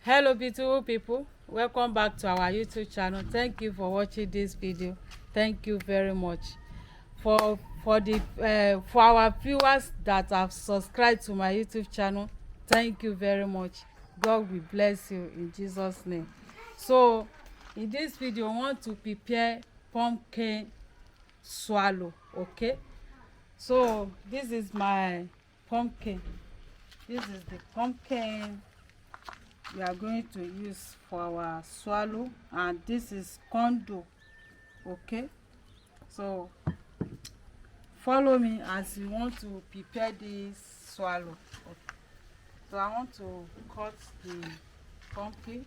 Hello beautiful people, welcome back to our YouTube channel. Thank you for watching this video. Thank you very much for our viewers that have subscribed to my YouTube channel. Thank you very much. God will bless you in Jesus name. So in this video I want to prepare pumpkin swallow. Okay, so this is my pumpkin. This is the pumpkin we are going to use for our swallow, and this is condo. Okay, so follow me as you want to prepare this swallow. Okay. So I want to cut the pumpkin.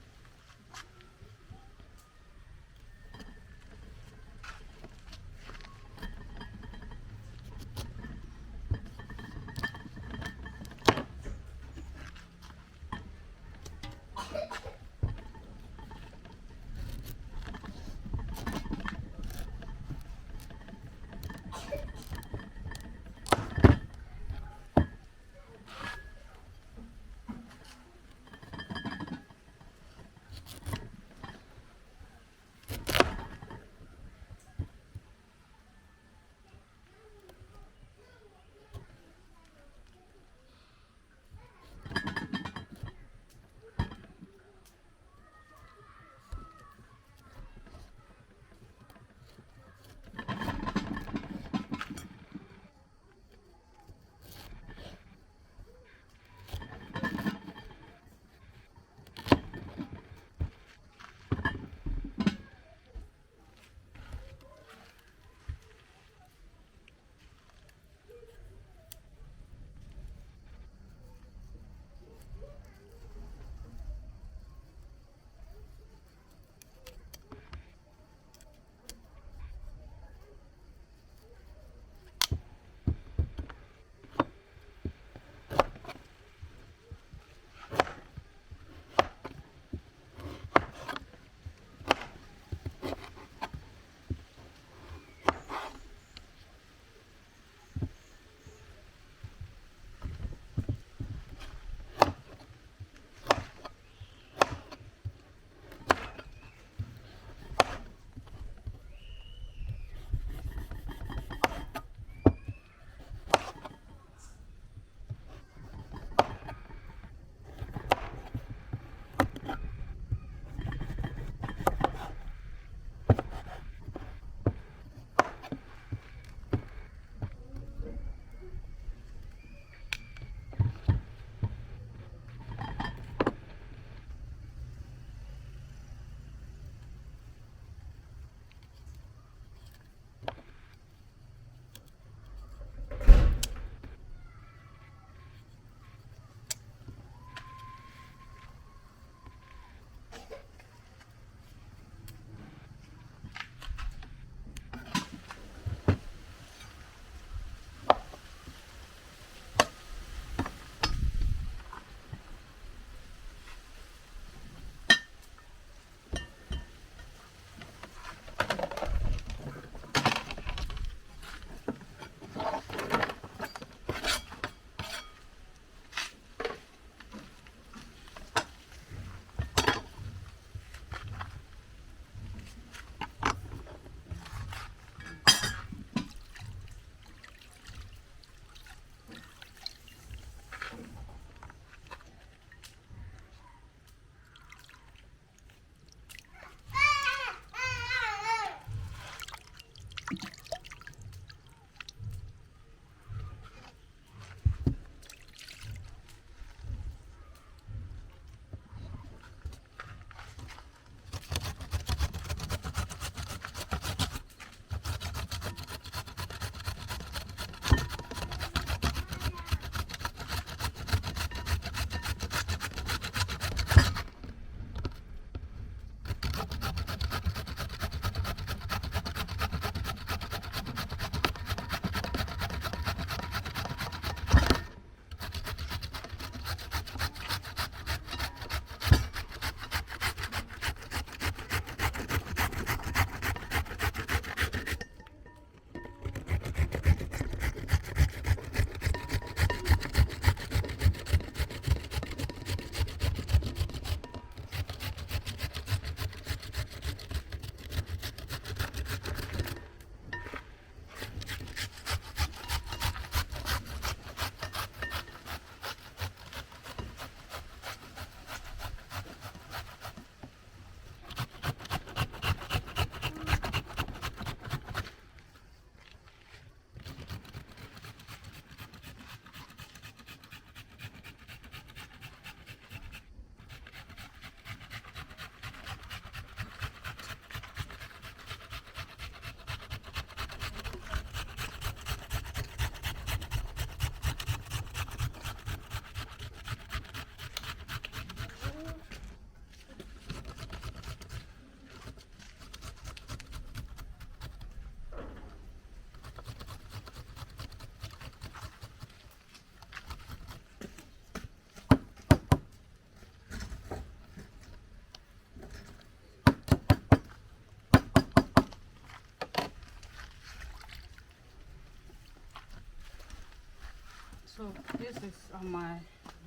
on my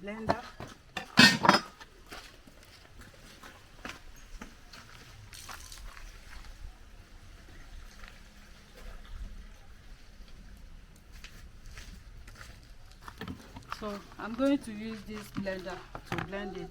blender. So I'm going to use this blender to blend it.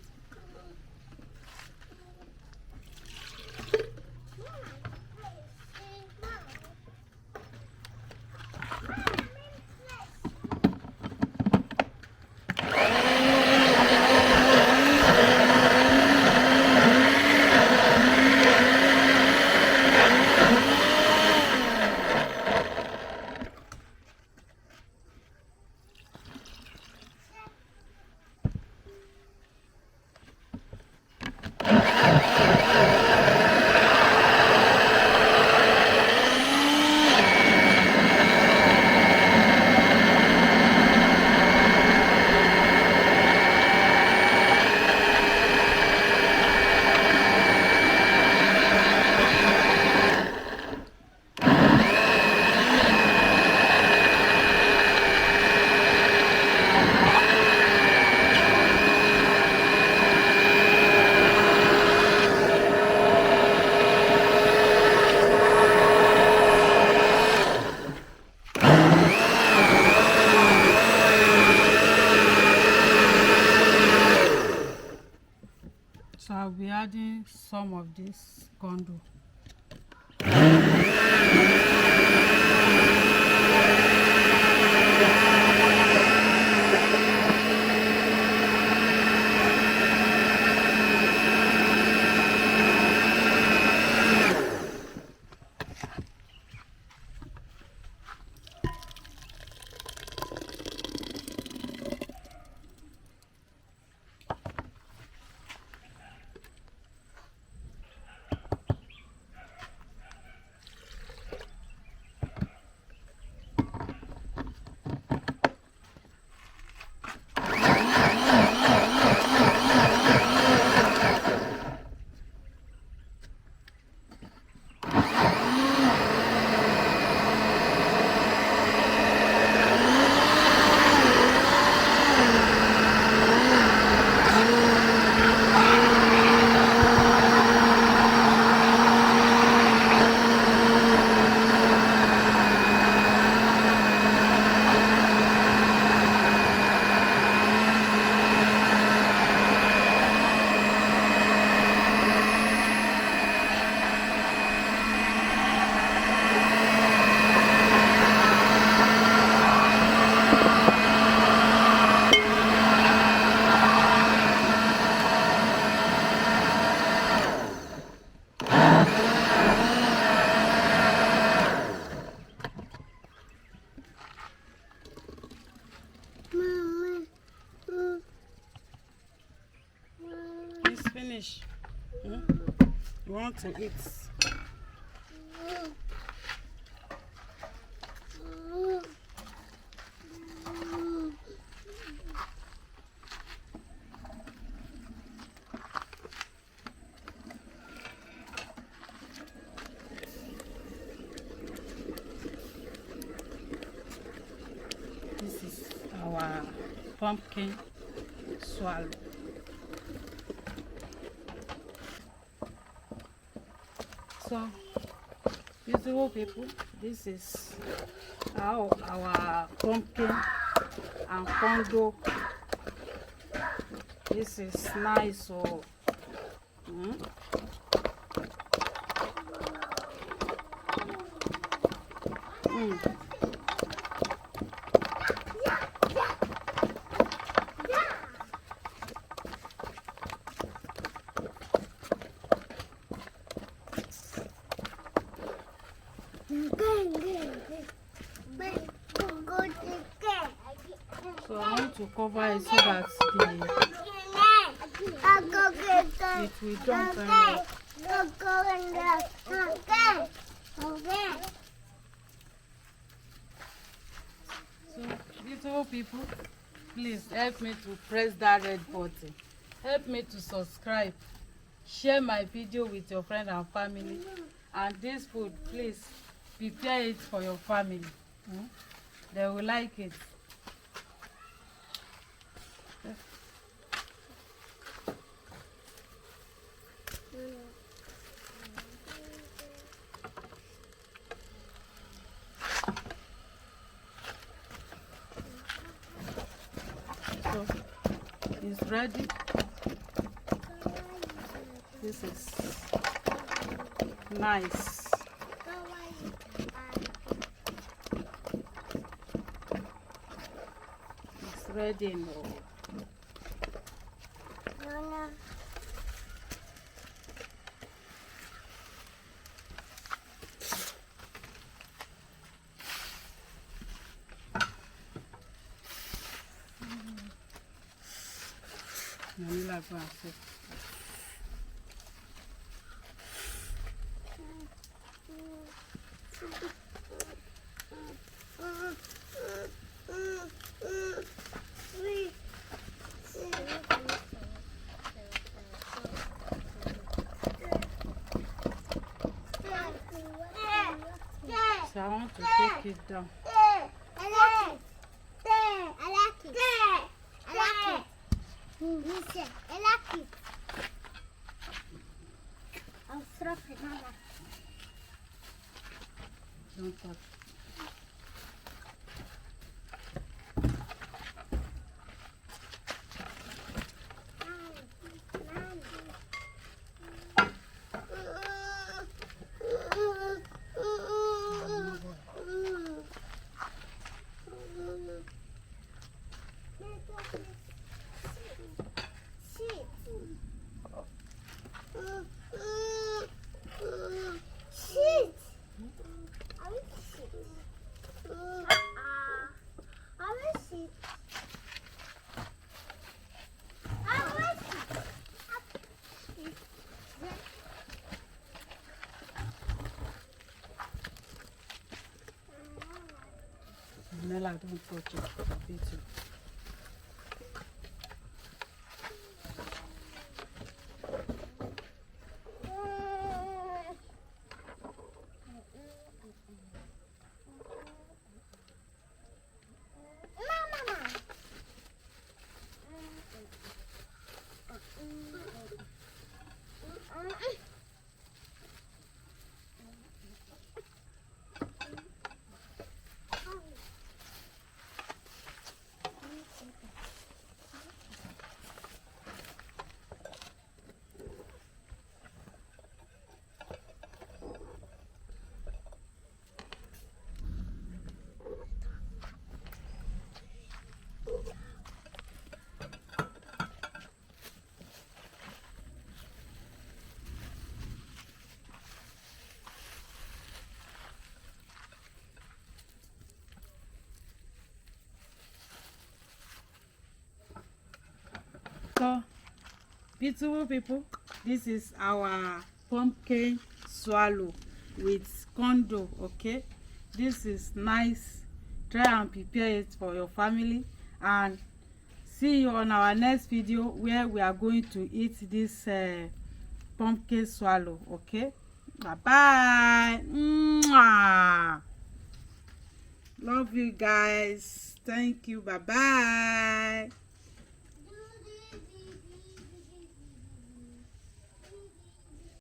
So I'll be adding some of this condo. It's finished. You want to eat? This is our pumpkin swallow. So, beautiful people, this is how our pumpkin and condo. This is nice. So, So I want to cover it so that it will jump and So beautiful people, please help me to press that red button. Help me to subscribe. Share my video with your friend and family. And this food, please prepare it for your family. They will like it. It's ready. This is nice. It's ready now. Manila glass. So I want to take it down. I like it. I like it. I like it. Listen, I like it. I'll throw it, Mama. Don't touch. Nella, don't touch it. I'll beat you. So, beautiful people, this is our pumpkin swallow with condo. Okay, this is nice. Try and prepare it for your family, and see you on our next video where we are going to eat this pumpkin swallow. Okay, bye bye. Mwah. Love you guys. Thank you. Bye bye.